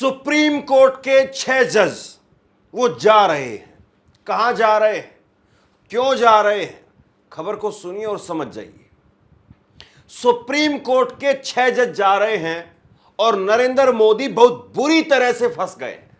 Supreme court के 6 जज वो जा रहे हैं। कहां जा रहे हैं, क्यों जा रहे हैं, खबर को सुनिए और समझ जाइए। सुप्रीम कोर्ट के 6 जज जा रहे हैं और नरेंद्र मोदी बहुत बुरी तरह से फंस गए हैं।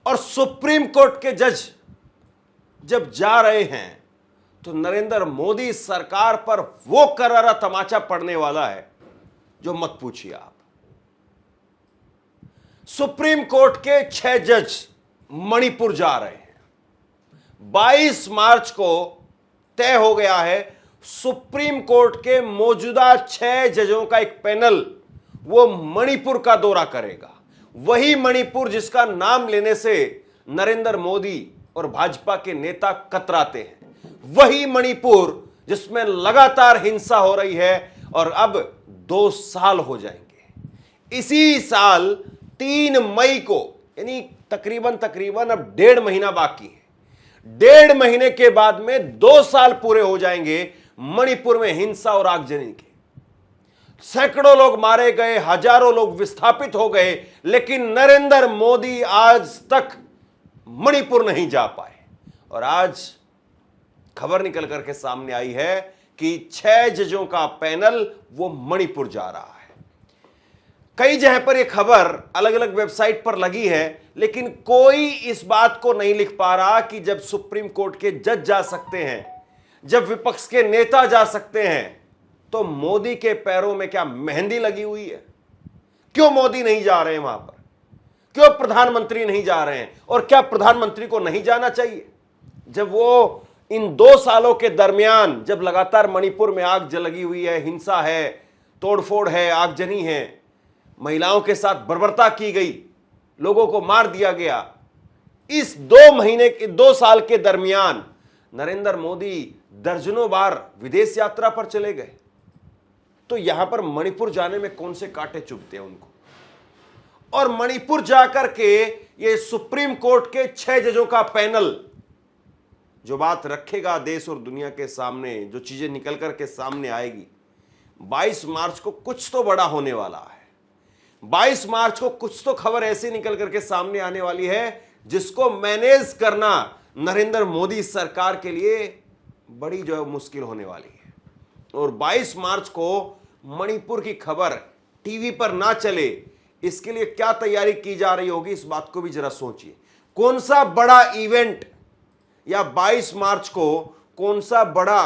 और सुप्रीम कोर्ट के जज जब जा रहे हैं तो नरेंद्र मोदी सरकार पर वो करारा तमाचा पड़ने वाला है जो मत पूछिए आप। सुप्रीम कोर्ट के 6 जज मणिपुर जा रहे हैं। 22 मार्च को तय हो गया है सुप्रीम कोर्ट के मौजूदा 6 जजों का एक पैनल वो मणिपुर का दौरा करेगा। वही मणिपुर जिसका नाम लेने से नरेंद्र मोदी और भाजपा के नेता कतराते हैं। वही मणिपुर जिसमें लगातार हिंसा हो रही है और अब 2 साल हो जाएंगे। इसी साल 3 मई को, यानी तकरीबन अब 1.5 महीना बाकी है। 1.5 महीने के बाद में 2 साल पूरे हो जाएंगे मणिपुर में हिंसा और आगजनी के। सैकड़ों लोग मारे गए, हजारों लोग विस्थापित हो गए, लेकिन नरेंद्र मोदी आज तक मणिपुर नहीं जा पाए। और आज खबर निकल करके सामने आई है कि 6 जजों का पैनल वो मणिपुर जा रहा है। कई जगह पर यह खबर अलग अलग वेबसाइट पर लगी है, लेकिन कोई इस बात को नहीं लिख पा रहा कि जब सुप्रीम कोर्ट के जज जा सकते हैं, जब विपक्ष के नेता जा सकते हैं, तो मोदी के पैरों में क्या मेहंदी लगी हुई है? क्यों मोदी नहीं जा रहे हैं वहां पर? क्यों प्रधानमंत्री नहीं जा रहे हैं? और क्या प्रधानमंत्री को नहीं जाना चाहिए? जब वो इन 2 सालों के दरमियान, जब लगातार मणिपुर में आग लगी हुई है, हिंसा है, तोड़फोड़ है, आगजनी है, महिलाओं के साथ बर्बरता की गई, लोगों को मार दिया गया, इस 2 साल के दरमियान नरेंद्र मोदी दर्जनों बार विदेश यात्रा पर चले गए। तो यहां पर मणिपुर जाने में कौन से कांटे चुभते हैं उनको? और मणिपुर जाकर के ये सुप्रीम कोर्ट के 6 जजों का पैनल जो बात रखेगा देश और दुनिया के सामने, जो चीजें निकल करके सामने आएगी, 22 मार्च को कुछ तो बड़ा होने वाला है। 22 मार्च को कुछ तो खबर ऐसी निकल करके सामने आने वाली है जिसको मैनेज करना नरेंद्र मोदी सरकार के लिए बड़ी जो है मुश्किल होने वाली है। और 22 मार्च को मणिपुर की खबर टीवी पर ना चले, इसके लिए क्या तैयारी की जा रही होगी, इस बात को भी जरा सोचिए। कौन सा बड़ा इवेंट, या 22 मार्च को कौन सा बड़ा,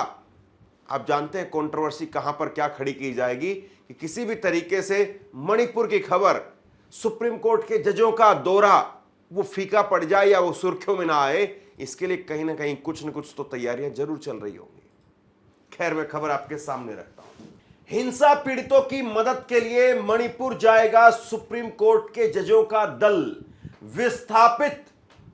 आप जानते हैं कंट्रोवर्सी कहां पर क्या खड़ी की जाएगी कि किसी भी तरीके से मणिपुर की खबर, सुप्रीम कोर्ट के जजों का दौरा वो फीका पड़ जाए या वो सुर्खियों में ना आए। इसके लिए कहीं ना कहीं कुछ न कुछ तो तैयारियां जरूर चल रही होंगी। खैर, मैं खबर आपके सामने रखता हूं। हिंसा पीड़ितों की मदद के लिए मणिपुर जाएगा सुप्रीम कोर्ट के जजों का दल। विस्थापित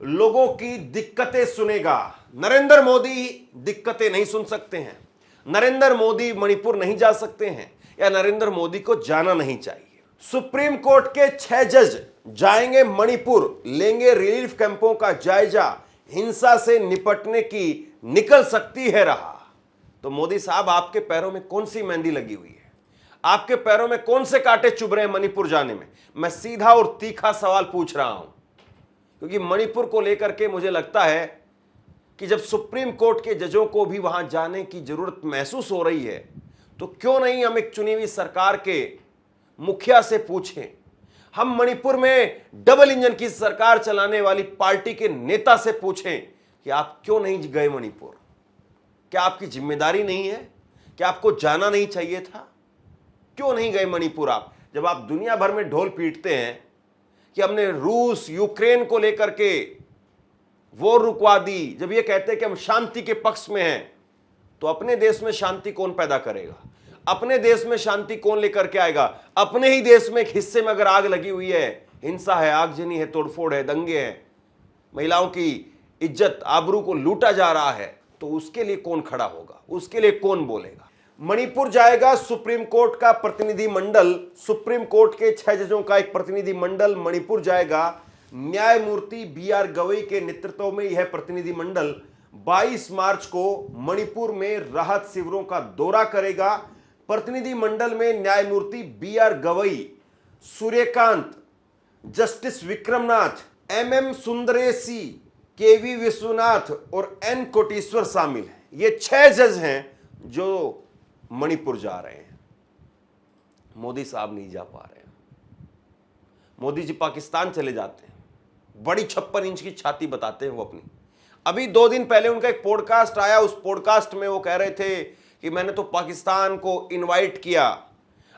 लोगों की दिक्कतें सुनेगा। नरेंद्र मोदी दिक्कतें नहीं सुन सकते हैं, नरेंद्र मोदी मणिपुर नहीं जा सकते हैं, या नरेंद्र मोदी को जाना नहीं चाहिए। सुप्रीम कोर्ट के 6 जज जाएंगे मणिपुर, लेंगे रिलीफ कैंपों का जायजा। हिंसा से निपटने की निकल सकती है राह। तो मोदी साहब, आपके पैरों में कौन सी मेहंदी लगी हुई है? आपके पैरों में कौन से कांटे चुभ रहे हैं मणिपुर जाने में? मैं सीधा और तीखा सवाल पूछ रहा हूं, क्योंकि मणिपुर को लेकर के मुझे लगता है कि जब सुप्रीम कोर्ट के जजों को भी वहां जाने की जरूरत महसूस हो रही है, तो क्यों नहीं हम एक चुनी हुई सरकार के मुखिया से पूछें, हम मणिपुर में डबल इंजन की सरकार चलाने वाली पार्टी के नेता से पूछें कि आप क्यों नहीं गए मणिपुर? क्या आपकी जिम्मेदारी नहीं है? क्या आपको जाना नहीं चाहिए था? क्यों नहीं गए मणिपुर आप? जब आप दुनिया भर में ढोल पीटते हैं कि हमने रूस यूक्रेन को लेकर के वॉर रुकवा दी, जब ये कहते हैं कि हम शांति के पक्ष में हैं, तो अपने देश में शांति कौन पैदा करेगा? अपने देश में शांति कौन लेकर के आएगा? अपने ही देश में एक हिस्से में अगर आग लगी हुई है, हिंसा है, आगजनी है, तोड़फोड़ है, दंगे हैं, महिलाओं की इज्जत आबरू को लूटा जा रहा है, तो उसके लिए कौन खड़ा होगा? उसके लिए कौन बोलेगा? मणिपुर जाएगा सुप्रीम कोर्ट का प्रतिनिधि मंडल। सुप्रीम कोर्ट के 6 जजों का एक प्रतिनिधि मंडल मणिपुर जाएगा। न्यायमूर्ति BR गवई के नेतृत्व में यह प्रतिनिधि मंडल 22 मार्च को मणिपुर में राहत शिविरों का दौरा करेगा। प्रतिनिधि मंडल में न्यायमूर्ति BR Gavai, Suryakant justice Vikram Nath, MM सुंदरेसी, KV Vishwanath और N कोटेश्वर शामिल हैं। ये 6 जज हैं जो मणिपुर जा रहे हैं। मोदी साहब नहीं जा पा रहे हैं। मोदी जी पाकिस्तान चले जाते हैं, बड़ी 56 इंच की छाती बताते हैं वो अपनी। अभी 2 दिन पहले उनका एक पॉडकास्ट आया, उस पॉडकास्ट में वो कह रहे थे कि मैंने तो पाकिस्तान को इनवाइट किया,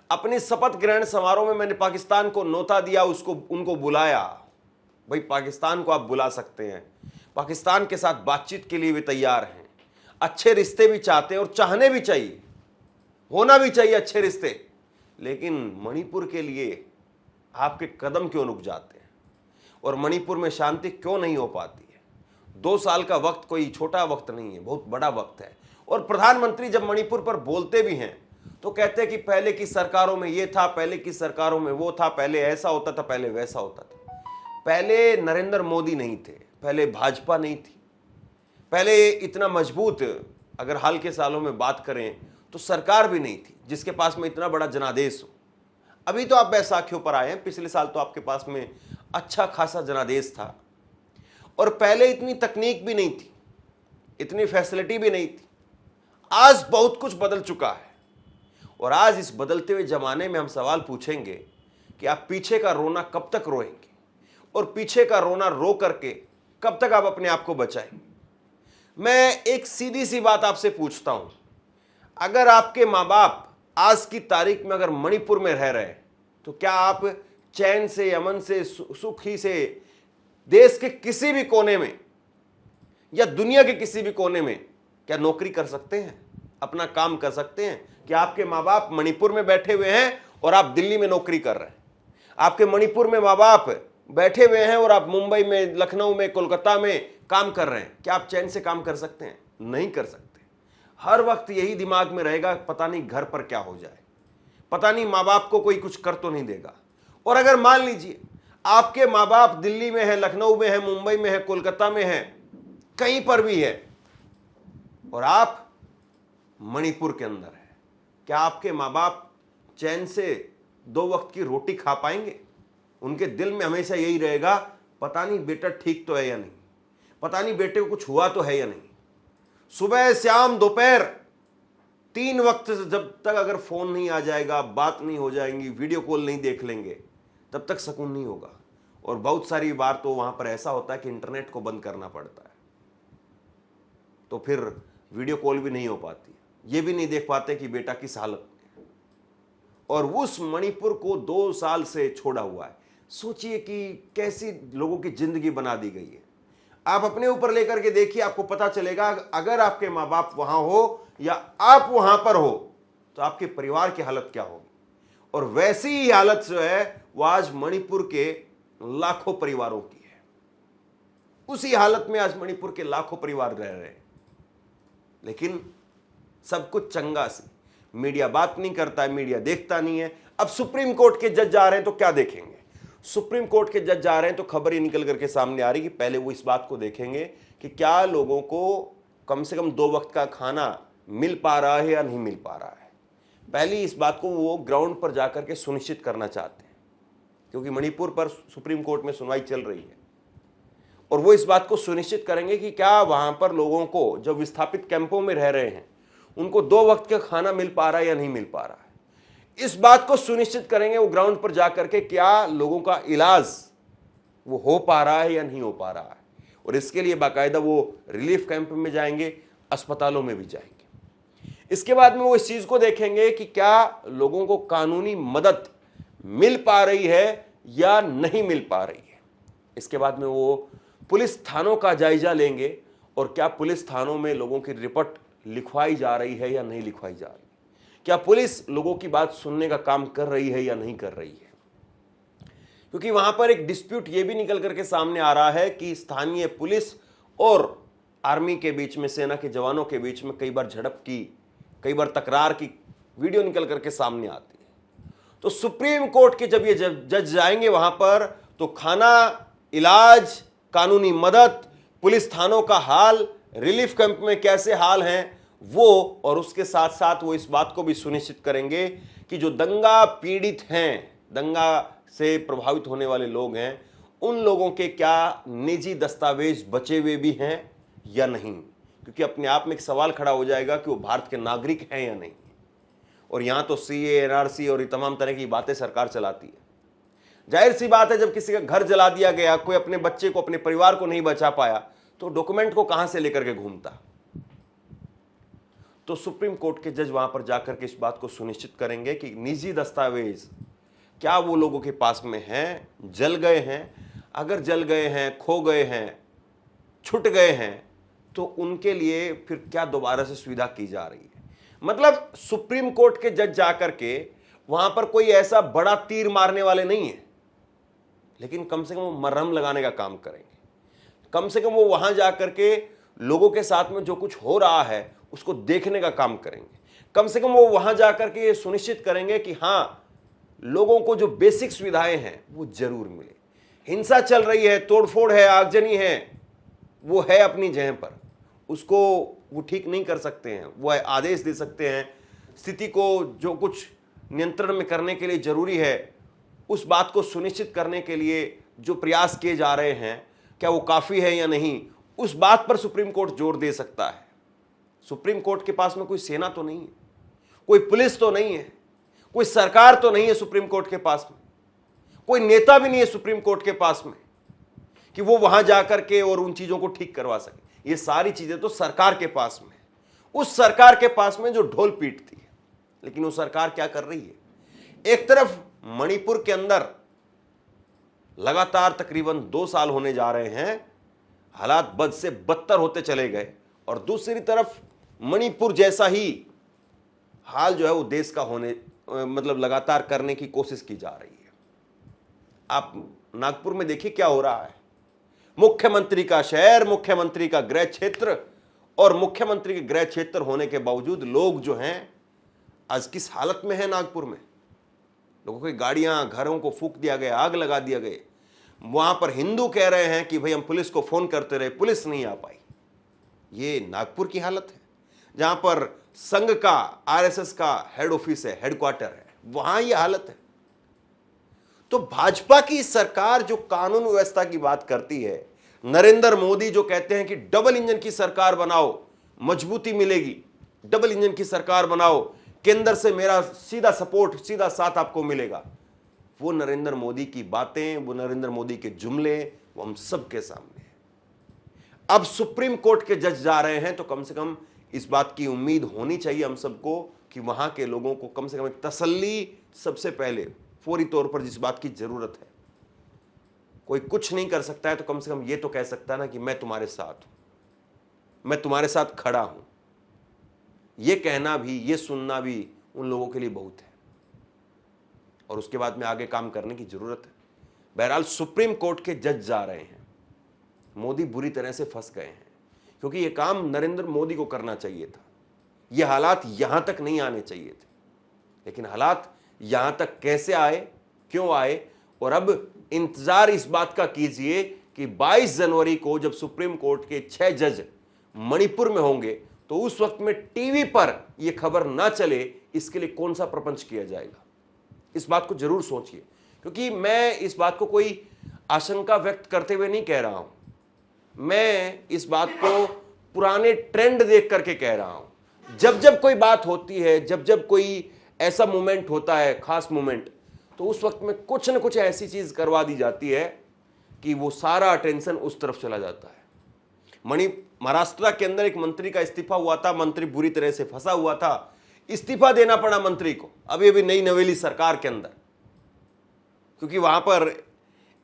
अपनी शपथ ग्रहण समारोह में मैंने पाकिस्तान को न्योता दिया, उनको बुलाया। भाई पाकिस्तान को आप बुला सकते हैं, पाकिस्तान के साथ बातचीत के लिए भी तैयार हैं, अच्छे रिश्ते भी चाहते हैं और चाहने भी चाहिए, होना भी चाहिए अच्छे रिश्ते। लेकिन मणिपुर के लिए आपके कदम क्यों रुक जाते हैं और मणिपुर में शांति क्यों नहीं हो पाती है? 2 साल का वक्त कोई छोटा वक्त नहीं है, बहुत बड़ा वक्त है। और प्रधानमंत्री जब मणिपुर पर बोलते भी हैं तो कहते हैं कि पहले की सरकारों में ये था, पहले की सरकारों में वो था, पहले ऐसा होता था, पहले वैसा होता था। पहले नरेंद्र मोदी नहीं थे, पहले भाजपा नहीं थी, पहले इतना मजबूत, अगर हाल के सालों में बात करें तो सरकार भी नहीं थी जिसके पास में इतना बड़ा जनादेश हो। अभी तो आप बैसाखियों पर आए हैं, पिछले साल तो आपके पास में अच्छा खासा जनादेश था। और पहले इतनी तकनीक भी नहीं थी, इतनी फैसिलिटी भी नहीं थी। आज बहुत कुछ बदल चुका है और आज इस बदलते हुए जमाने में हम सवाल पूछेंगे कि आप पीछे का रोना कब तक रोएंगे और पीछे का रोना रो करके कब तक आप अपने आप को बचाएंगे। मैं एक सीधी सी बात आपसे पूछता हूं, अगर आपके माँ बाप आज की तारीख में अगर मणिपुर में रह रहे हैं तो क्या आप चैन से, अमन से, सुखी से देश के किसी भी कोने में या दुनिया के किसी भी कोने में क्या नौकरी कर सकते हैं, अपना काम कर सकते हैं? कि आपके माँ बाप मणिपुर में बैठे हुए हैं और आप दिल्ली में नौकरी कर रहे हैं, आपके मणिपुर में माँ बाप बैठे हुए हैं और आप मुंबई में, लखनऊ में, कोलकाता में काम कर रहे हैं, क्या आप चैन से काम कर सकते हैं? नहीं कर सकते। हर वक्त यही दिमाग में रहेगा, पता नहीं घर पर क्या हो जाए, पता नहीं माँ बाप को कोई कुछ कर तो नहीं देगा। और अगर मान लीजिए आपके माँ बाप दिल्ली में है, लखनऊ में है, मुंबई में है, कोलकाता में है, कहीं पर भी है और आप मणिपुर के अंदर है, क्या आपके माँ बाप चैन से 2 वक्त की रोटी खा पाएंगे? उनके दिल में हमेशा यही रहेगा, पता नहीं बेटा ठीक तो है या नहीं, पता नहीं बेटे को कुछ हुआ तो है या नहीं। सुबह, शाम, दोपहर 3 वक्त जब तक अगर फोन नहीं आ जाएगा, बात नहीं हो जाएंगी, वीडियो कॉल नहीं देख लेंगे, तब तक सुकून नहीं होगा। और बहुत सारी बार तो वहां पर ऐसा होता है कि इंटरनेट को बंद करना पड़ता है, तो फिर वीडियो कॉल भी नहीं हो पाती, ये भी नहीं देख पाते कि बेटा किस हालत में है। और उस मणिपुर को 2 साल से छोड़ा हुआ है। सोचिए कि कैसी लोगों की जिंदगी बना दी गई है। आप अपने ऊपर लेकर के देखिए, आपको पता चलेगा अगर आपके माँ बाप वहां हो या आप वहां पर हो तो आपके परिवार की हालत क्या होगी। और वैसी ही हालत जो है वो आज मणिपुर के लाखों परिवारों की है। उसी हालत में आज मणिपुर के लाखों परिवार रह रहे हैं। लेकिन सब कुछ चंगा से, मीडिया बात नहीं करता है, मीडिया देखता नहीं है। अब सुप्रीम कोर्ट के जज जा रहे हैं तो क्या देखेंगे? सुप्रीम कोर्ट के जज जा रहे हैं तो खबर ये निकल करके सामने आ रही कि पहले वो इस बात को देखेंगे कि क्या लोगों को कम से कम 2 वक्त का खाना मिल पा रहा है या नहीं मिल पा रहा है। पहली इस बात को वो ग्राउंड पर जाकर के सुनिश्चित करना चाहते हैं, क्योंकि मणिपुर पर सुप्रीम कोर्ट में सुनवाई चल रही है और वो इस बात को सुनिश्चित करेंगे कि क्या वहां पर लोगों को, जो विस्थापित कैंपों में रह रहे हैं, उनको 2 वक्त का खाना मिल पा रहा है या नहीं मिल पा रहा है। इस बात को सुनिश्चित करेंगे वो ग्राउंड पर जाकर के, क्या लोगों का इलाज वो हो पा रहा है या नहीं हो पा रहा है। और इसके लिए बाकायदा वो रिलीफ कैंप में जाएंगे, अस्पतालों में भी जाएंगे। इसके बाद में वो इस चीज को देखेंगे कि क्या लोगों को कानूनी मदद मिल पा रही है या नहीं मिल पा रही है। इसके बाद में वो पुलिस थानों का जायजा लेंगे और क्या पुलिस थानों में लोगों की रिपोर्ट लिखवाई जा रही है या नहीं लिखवाई जा रही, क्या पुलिस लोगों की बात सुनने का काम कर रही है या नहीं कर रही है। क्योंकि वहां पर एक डिस्प्यूट ये भी निकल करके सामने आ रहा है कि स्थानीय पुलिस और आर्मी के बीच में, सेना के जवानों के बीच में कई बार झड़प की, कई बार तकरार की वीडियो निकल करके सामने आती है। तो सुप्रीम कोर्ट के जब ये जज जाएंगे वहां पर, तो खाना, इलाज, कानूनी मदद, पुलिस थानों का हाल, रिलीफ कैंप में कैसे हाल हैं वो, और उसके साथ साथ वो इस बात को भी सुनिश्चित करेंगे कि जो दंगा पीड़ित हैं, दंगा से प्रभावित होने वाले लोग हैं, उन लोगों के क्या निजी दस्तावेज बचे हुए भी हैं या नहीं, क्योंकि अपने आप में एक सवाल खड़ा हो जाएगा कि वो भारत के नागरिक हैं या नहीं। और यहां तो सीए, एनआरसी और ये तमाम तरह की बातें सरकार चलाती है। जाहिर सी बात है, जब किसी का घर जला दिया गया, कोई अपने बच्चे को, अपने परिवार को नहीं बचा पाया, तो डॉक्यूमेंट को कहां से लेकर के घूमता। तो सुप्रीम कोर्ट के जज वहां पर जाकर के इस बात को सुनिश्चित करेंगे कि निजी दस्तावेज क्या वो लोगों के पास में हैं, जल गए हैं। अगर जल गए हैं, खो गए हैं, छूट गए हैं, तो उनके लिए फिर क्या दोबारा से सुविधा की जा रही है। मतलब सुप्रीम कोर्ट के जज जाकर के वहां पर कोई ऐसा बड़ा तीर मारने वाले नहीं है, लेकिन कम से कम वो मरहम लगाने का काम करेंगे। कम से कम वो वहां जाकर के लोगों के साथ में जो कुछ हो रहा है उसको देखने का काम करेंगे। कम से कम वो वहां जाकर के ये सुनिश्चित करेंगे कि हाँ, लोगों को जो बेसिक सुविधाएं हैं वो जरूर मिले। हिंसा चल रही है, तोड़फोड़ है, आगजनी है, वो है अपनी जगह पर, उसको वो ठीक नहीं कर सकते हैं। वो आदेश दे सकते हैं, स्थिति को जो कुछ नियंत्रण में करने के लिए जरूरी है, उस बात को सुनिश्चित करने के लिए जो प्रयास किए जा रहे हैं, क्या वो काफी है या नहीं, उस बात पर सुप्रीम कोर्ट जोर दे सकता है। सुप्रीम कोर्ट के पास में कोई सेना तो नहीं है, कोई पुलिस तो नहीं है, कोई सरकार तो नहीं है सुप्रीम कोर्ट के पास में, कोई नेता भी नहीं है सुप्रीम कोर्ट के पास में कि वो वहां जाकर के और उन चीजों को ठीक करवा सके। ये सारी चीजें तो सरकार के पास में, उस सरकार के पास में जो ढोल पीटती है। लेकिन वो सरकार क्या कर रही है? एक तरफ मणिपुर के अंदर लगातार तकरीबन 2 साल होने जा रहे हैं, हालात बद से बदतर होते चले गए, और दूसरी तरफ मणिपुर जैसा ही हाल जो है वो देश का होने मतलब लगातार करने की कोशिश की जा रही है। आप नागपुर में देखिए क्या हो रहा है। मुख्यमंत्री का शहर, मुख्यमंत्री का गृह क्षेत्र, और मुख्यमंत्री के गृह क्षेत्र होने के बावजूद लोग जो हैं आज किस हालत में है नागपुर में। लोगों की गाड़ियां, घरों को फूंक दिया गया, आग लगा दिया गए। वहां पर हिंदू कह रहे हैं कि भाई हम पुलिस को फोन करते रहे, पुलिस नहीं आ पाई। ये नागपुर की हालत है, जहां पर संघ का, आरएसएस का हेड ऑफिस है, हेडक्वार्टर है, वहां ये हालत है। तो भाजपा की सरकार जो कानून व्यवस्था की बात करती है, नरेंद्र मोदी जो कहते हैं कि डबल इंजन की सरकार बनाओ, मजबूती मिलेगी, डबल इंजन की सरकार बनाओ, केंद्र से मेरा सीधा सपोर्ट, सीधा साथ आपको मिलेगा, वो नरेंद्र मोदी की बातें, वो नरेंद्र मोदी के जुमले, वो हम सबके सामने है। अब सुप्रीम कोर्ट के जज जा रहे हैं, तो कम से कम इस बात की उम्मीद होनी चाहिए हम सबको कि वहां के लोगों को कम से कम एक तसल्ली सबसे पहले फौरी तौर पर जिस बात की जरूरत है। कोई कुछ नहीं कर सकता है तो कम से कम ये तो कह सकता है ना कि मैं तुम्हारे साथ हूं, मैं तुम्हारे साथ खड़ा हूं। ये कहना भी, ये सुनना भी उन लोगों के लिए बहुत है, और उसके बाद में आगे काम करने की जरूरत है। बहरहाल सुप्रीम कोर्ट के जज जा रहे हैं। मोदी बुरी तरह से फंस गए हैं, क्योंकि यह काम नरेंद्र मोदी को करना चाहिए था। यह हालात यहां तक नहीं आने चाहिए थे, लेकिन हालात यहां तक कैसे आए, क्यों आए, और अब इंतजार इस बात का कीजिए कि 22 जनवरी को जब सुप्रीम कोर्ट के 6 जज मणिपुर में होंगे, तो उस वक्त में टीवी पर यह खबर ना चले, इसके लिए कौन सा प्रपंच किया जाएगा। इस बात को जरूर सोचिए, क्योंकि मैं इस बात को कोई आशंका व्यक्त करते हुए नहीं कह रहा हूं, मैं इस बात को पुराने ट्रेंड देख करके कह रहा हूं। जब जब कोई बात होती है, जब जब कोई ऐसा मोमेंट होता है, खास मोमेंट, तो उस वक्त में कुछ न कुछ ऐसी चीज करवा दी जाती है कि वो सारा अटेंशन उस तरफ चला जाता है। महाराष्ट्र के अंदर एक मंत्री का इस्तीफा हुआ था, मंत्री बुरी तरह से फंसा हुआ था, इस्तीफा देना पड़ा मंत्री को अभी अभी नई नवेली सरकार के अंदर, क्योंकि वहां पर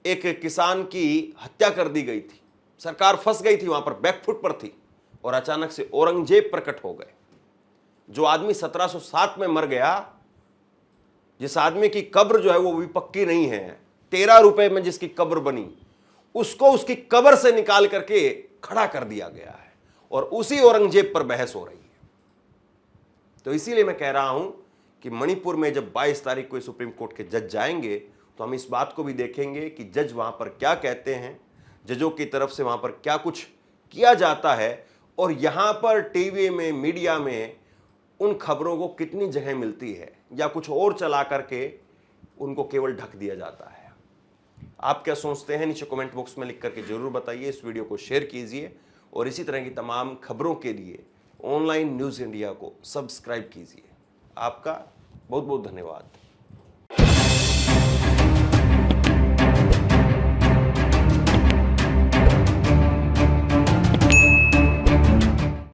एक किसान की हत्या कर दी गई थी। सरकार फंस गई थी, वहां पर बैकफुट पर थी, और अचानक से औरंगजेब प्रकट हो गए। जो आदमी 1707 में मर गया, जिस आदमी की कब्र जो है वो भी पक्की नहीं है, 13 रुपए में जिसकी कब्र बनी, उसको उसकी कब्र से निकाल करके खड़ा कर दिया गया है, और उसी औरंगजेब पर बहस हो रही है। तो इसीलिए मैं कह रहा हूं कि मणिपुर में जब 22 तारीख को सुप्रीम कोर्ट के जज जाएंगे, तो हम इस बात को भी देखेंगे कि जज वहां पर क्या कहते हैं, जजों की तरफ से वहां पर क्या कुछ किया जाता है, और यहां पर टीवी में, मीडिया में उन खबरों को कितनी जगह मिलती है, या कुछ और चला करके उनको केवल ढक दिया जाता है। आप क्या सोचते हैं नीचे कमेंट बॉक्स में लिख करके जरूर बताइए। इस वीडियो को शेयर कीजिए और इसी तरह की तमाम खबरों के लिए ऑनलाइन न्यूज़ इंडिया को सब्सक्राइब कीजिए। आपका बहुत बहुत धन्यवाद।